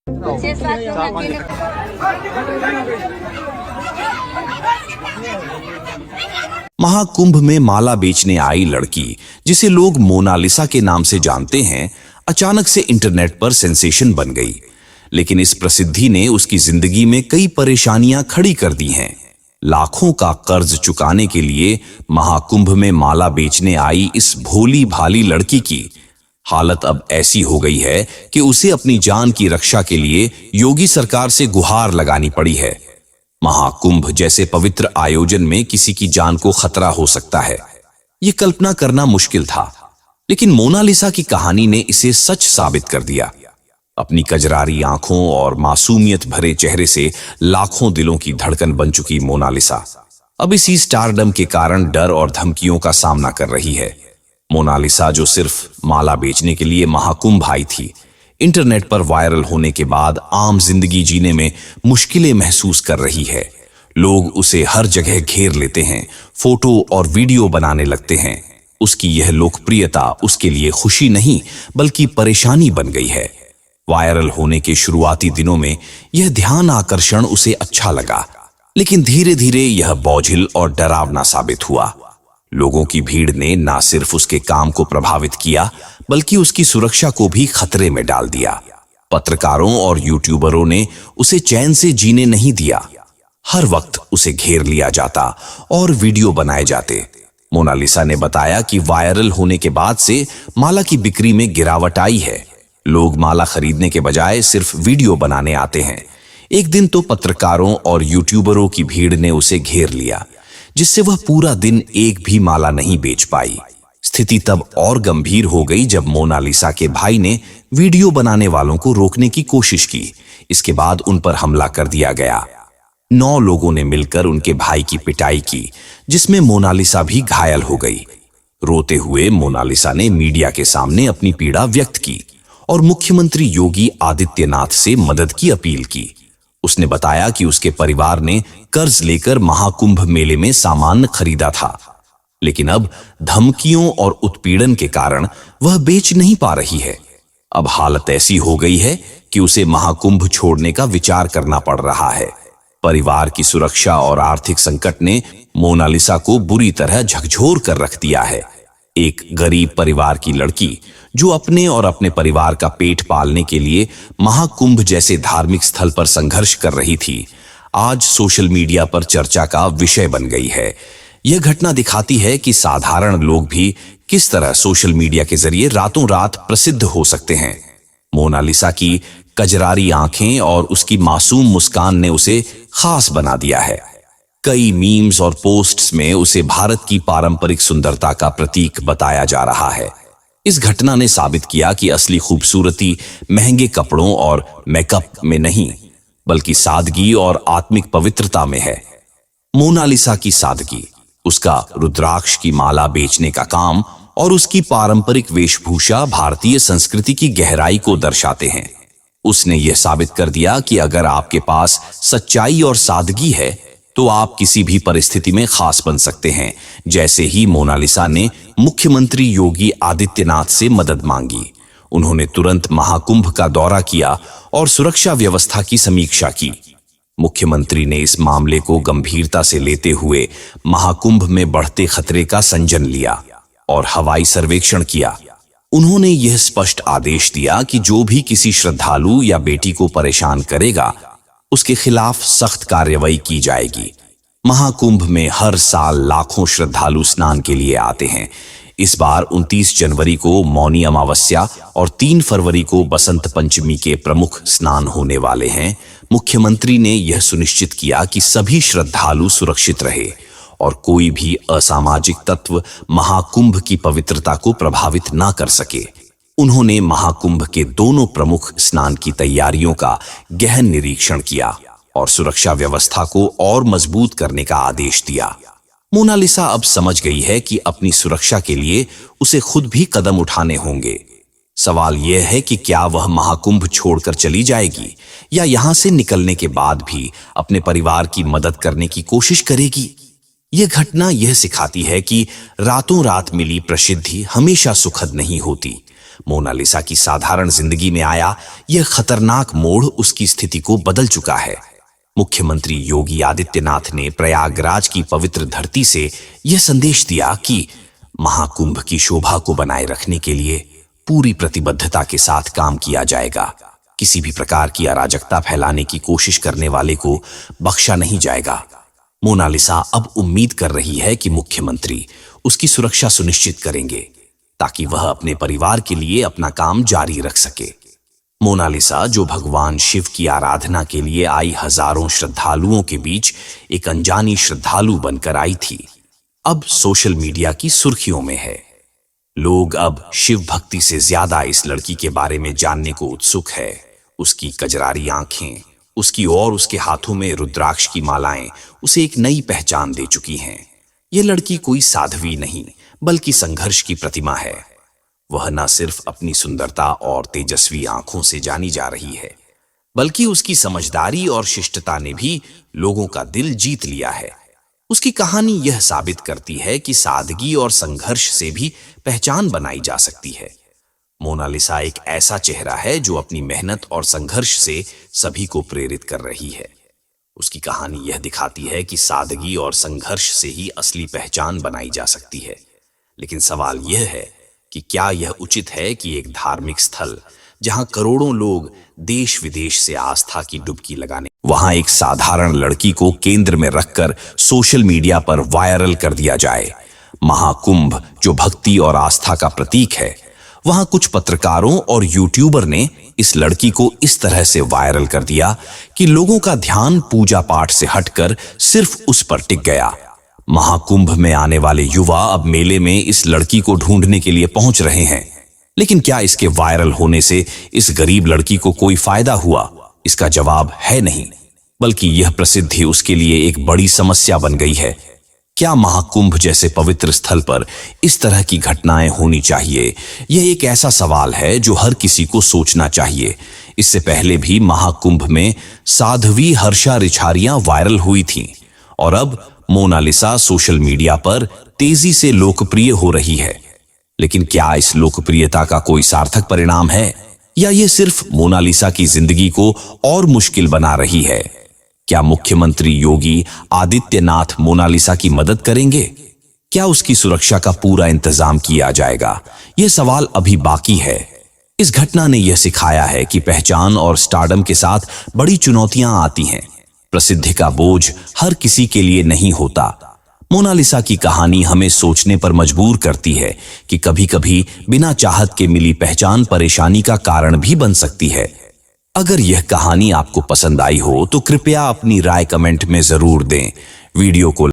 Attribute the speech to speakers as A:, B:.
A: 6-7 लोग अकेले।
B: महाकुंभ में माला बेचने आई लड़की, जिसे लोग मोनालिसा के नाम से जानते हैं, अचानक से इंटरनेट पर सेंसेशन बन गई। लेकिन इस प्रसिद्धि ने उसकी जिंदगी में कई परेशानियां खड़ी कर दी हैं। लाखों का कर्ज चुकाने के लिए महाकुंभ में माला बेचने आई इस भोली भाली लड़की की हालत अब ऐसी हो गई है कि उसे अपनी जान की रक्षा के लिए योगी सरकार से गुहार लगानी पड़ी है। महाकुंभ जैसे पवित्र आयोजन में किसी की जान को खतरा हो सकता है, ये कल्पना करना मुश्किल था, लेकिन मोनालिसा की कहानी ने इसे सच साबित कर दिया। अपनी कजरारी आंखों और मासूमियत भरे चेहरे से लाखों दिलों की धड़कन बन चुकी मोनालिसा अब इसी स्टारडम के कारण डर और धमकियों का सामना कर रही है। मोनालिसा, जो सिर्फ माला बेचने के लिए महाकुंभ आई थी, इंटरनेट पर वायरल होने के बाद आम जिंदगी जीने में मुश्किलें महसूस कर रही है। लोग उसे हर जगह घेर लेते हैं, फोटो और वीडियो बनाने लगते हैं। उसकी यह लोकप्रियता उसके लिए खुशी नहीं बल्कि परेशानी बन गई है। वायरल होने के शुरुआती दिनों में यह ध्यान आकर्षण उसे अच्छा लगा, लेकिन धीरे धीरे यह बोझिल और डरावना साबित हुआ। लोगों की भीड़ ने न सिर्फ उसके काम को प्रभावित किया बल्कि उसकी सुरक्षा को भी खतरे में डाल दिया। पत्रकारों और यूट्यूबरों ने उसे चैन से जीने नहीं दिया। हर वक्त उसे घेर लिया जाता और वीडियो बनाए जाते। मोनालिसा ने बताया कि वायरल होने के बाद से माला की बिक्री में गिरावट आई है। लोग माला खरीदने के बजाय सिर्फ वीडियो बनाने आते हैं। एक दिन तो पत्रकारों और यूट्यूबरों की भीड़ ने उसे घेर लिया, जिससे वह पूरा दिन एक भी माला नहीं बेच पाई। स्थिति तब और गंभीर हो गई जब मोनालिसा के भाई ने वीडियो बनाने वालों को रोकने की कोशिश की। इसके बाद उन पर हमला कर दिया गया। 9 लोगों ने मिलकर उनके भाई की पिटाई की, जिसमें मोनालिसा भी घायल हो गई। रोते हुए मोनालिसा ने मीडिया के सामने अपनी पीड़ा व्यक्त की और मुख्यमंत्री योगी आदित्यनाथ से मदद की अपील की। उसने बताया कि उसके परिवार ने कर्ज लेकर महाकुंभ मेले में सामान खरीदा था, लेकिन अब धमकियों और उत्पीड़न के कारण वह बेच नहीं पा रही है। अब हालत ऐसी हो गई है कि उसे महाकुंभ छोड़ने का विचार करना पड़ रहा है। परिवार की सुरक्षा और आर्थिक संकट ने मोनालिसा को बुरी तरह झकझोर कर रख दिया है। एक गरीब परिवार की लड़की, जो अपने और अपने परिवार का पेट पालने के लिए महाकुंभ जैसे धार्मिक स्थल पर संघर्ष कर रही थी, आज सोशल मीडिया पर चर्चा का विषय बन गई है। यह घटना दिखाती है कि साधारण लोग भी किस तरह सोशल मीडिया के जरिए रातों रात प्रसिद्ध हो सकते हैं। मोनालिसा की कजरारी आंखें और उसकी मासूम मुस्कान ने उसे खास बना दिया है। कई मीम्स और पोस्ट्स में उसे भारत की पारंपरिक सुंदरता का प्रतीक बताया जा रहा है। इस घटना ने साबित किया कि असली खूबसूरती महंगे कपड़ों और मेकअप में नहीं, बल्कि सादगी और आत्मिक पवित्रता में है। मोनालिसा की सादगी, उसका रुद्राक्ष की माला बेचने का काम और उसकी पारंपरिक वेशभूषा भारतीय संस्कृति की गहराई को दर्शाते हैं। उसने यह साबित कर दिया कि अगर आपके पास सच्चाई और सादगी है तो आप किसी भी परिस्थिति में खास बन सकते हैं। जैसे ही मोनालिसा ने मुख्यमंत्री योगी आदित्यनाथ से मदद मांगी, उन्होंने तुरंत महाकुंभ का दौरा किया और सुरक्षा व्यवस्था की समीक्षा की। मुख्यमंत्री ने इस मामले को गंभीरता से लेते हुए महाकुंभ में बढ़ते खतरे का संज्ञान लिया और हवाई सर्वेक्षण किया। उन्होंने यह स्पष्ट आदेश दिया कि जो भी किसी श्रद्धालु या बेटी को परेशान करेगा, उसके खिलाफ सख्त कार्रवाई की जाएगी। महाकुंभ में हर साल लाखों श्रद्धालु स्नान के लिए आते हैं। इस बार 29 जनवरी को मौनी अमावस्या और 3 फरवरी को बसंत पंचमी के प्रमुख स्नान होने वाले हैं। मुख्यमंत्री ने यह सुनिश्चित किया कि सभी श्रद्धालु सुरक्षित रहे और कोई भी असामाजिक तत्व महाकुंभ की पवित्रता को प्रभावित ना कर सके। उन्होंने महाकुंभ के दोनों प्रमुख स्नान की तैयारियों का गहन निरीक्षण किया और सुरक्षा व्यवस्था को और मजबूत करने का आदेश दिया। मोनालिसा अब समझ गई है कि अपनी सुरक्षा के लिए उसे खुद भी कदम उठाने होंगे। सवाल यह है कि क्या वह महाकुंभ छोड़कर चली जाएगी या यहां से निकलने के बाद भी अपने परिवार की मदद करने की कोशिश करेगी। यह घटना यह सिखाती है कि रातों रात मिली प्रसिद्धि हमेशा सुखद नहीं होती, मोनालिसा की साधारण जिंदगी में आया यह खतरनाक मोड़ उसकी स्थिति को बदल चुका है। मुख्यमंत्री योगी आदित्यनाथ ने प्रयागराज की पवित्र धरती से यह संदेश दिया कि महाकुंभ की शोभा को बनाए रखने के लिए पूरी प्रतिबद्धता के साथ काम किया जाएगा। किसी भी प्रकार की अराजकता फैलाने की कोशिश करने वाले को बख्शा नहीं जाएगा। मोनालिसा अब उम्मीद कर रही है कि मुख्यमंत्री उसकी सुरक्षा सुनिश्चित करेंगे ताकि वह अपने परिवार के लिए अपना काम जारी रख सके। मोनालिसा, जो भगवान शिव की आराधना के लिए आई हजारों श्रद्धालुओं के बीच एक अनजानी श्रद्धालु बनकर आई थी, अब सोशल मीडिया की सुर्खियों में है। लोग अब शिव भक्ति से ज्यादा इस लड़की के बारे में जानने को उत्सुक है। उसकी कजरारी आंखें, उसकी और उसके हाथों में रुद्राक्ष की मालाएं उसे एक नई पहचान दे चुकी हैं। यह लड़की कोई साध्वी नहीं बल्कि संघर्ष की प्रतिमा है। वह न सिर्फ अपनी सुंदरता और तेजस्वी आंखों से जानी जा रही है, बल्कि उसकी समझदारी और शिष्टता ने भी लोगों का दिल जीत लिया है। उसकी कहानी यह साबित करती है कि सादगी और संघर्ष से भी पहचान बनाई जा सकती है। मोनालिसा एक ऐसा चेहरा है जो अपनी मेहनत और संघर्ष से सभी को प्रेरित कर रही है। उसकी कहानी यह दिखाती है कि सादगी और संघर्ष से ही असली पहचान बनाई जा सकती है। लेकिन सवाल यह है कि क्या यह उचित है कि एक धार्मिक स्थल जहां करोड़ों लोग देश विदेश से आस्था की डुबकी लगाने, वहां एक साधारण लड़की को केंद्र में रखकर सोशल मीडिया पर वायरल कर दिया जाए। महाकुंभ जो भक्ति और आस्था का प्रतीक है, वहां कुछ पत्रकारों और यूट्यूबर ने इस लड़की को इस तरह से वायरल कर दिया कि लोगों का ध्यान पूजा पाठ से हटकर सिर्फ उस पर टिक गया। महाकुंभ में आने वाले युवा अब मेले में इस लड़की को ढूंढने के लिए पहुंच रहे हैं। लेकिन क्या इसके वायरल होने से इस गरीब लड़की को कोई फायदा हुआ? इसका जवाब है नहीं, बल्कि यह प्रसिद्धि उसके लिए एक बड़ी समस्या बन गई है। क्या महाकुंभ जैसे पवित्र स्थल पर इस तरह की घटनाएं होनी चाहिए? यह एक ऐसा सवाल है जो हर किसी को सोचना चाहिए। इससे पहले भी महाकुंभ में साध्वी हर्षा रिछारियां वायरल हुई थीं और अब मोनालिसा सोशल मीडिया पर तेजी से लोकप्रिय हो रही है। लेकिन क्या इस लोकप्रियता का कोई सार्थक परिणाम है या ये सिर्फ मोनालिसा की जिंदगी को और मुश्किल बना रही है? क्या मुख्यमंत्री योगी आदित्यनाथ मोनालिसा की मदद करेंगे? क्या उसकी सुरक्षा का पूरा इंतजाम किया जाएगा? यह सवाल अभी बाकी है। इस घटना ने यह सिखाया है कि पहचान और स्टारडम के साथ बड़ी चुनौतियां आती हैं। प्रसिद्धि का बोझ हर किसी के लिए नहीं होता। मोनालिसा की कहानी हमें सोचने पर मजबूर करती है कि कभी-कभी बिना चाहत के मिली पहचान परेशानी का कारण भी बन सकती है। अगर यह कहानी आपको पसंद आई हो तो कृपया अपनी राय कमेंट में जरूर दें। वीडियो को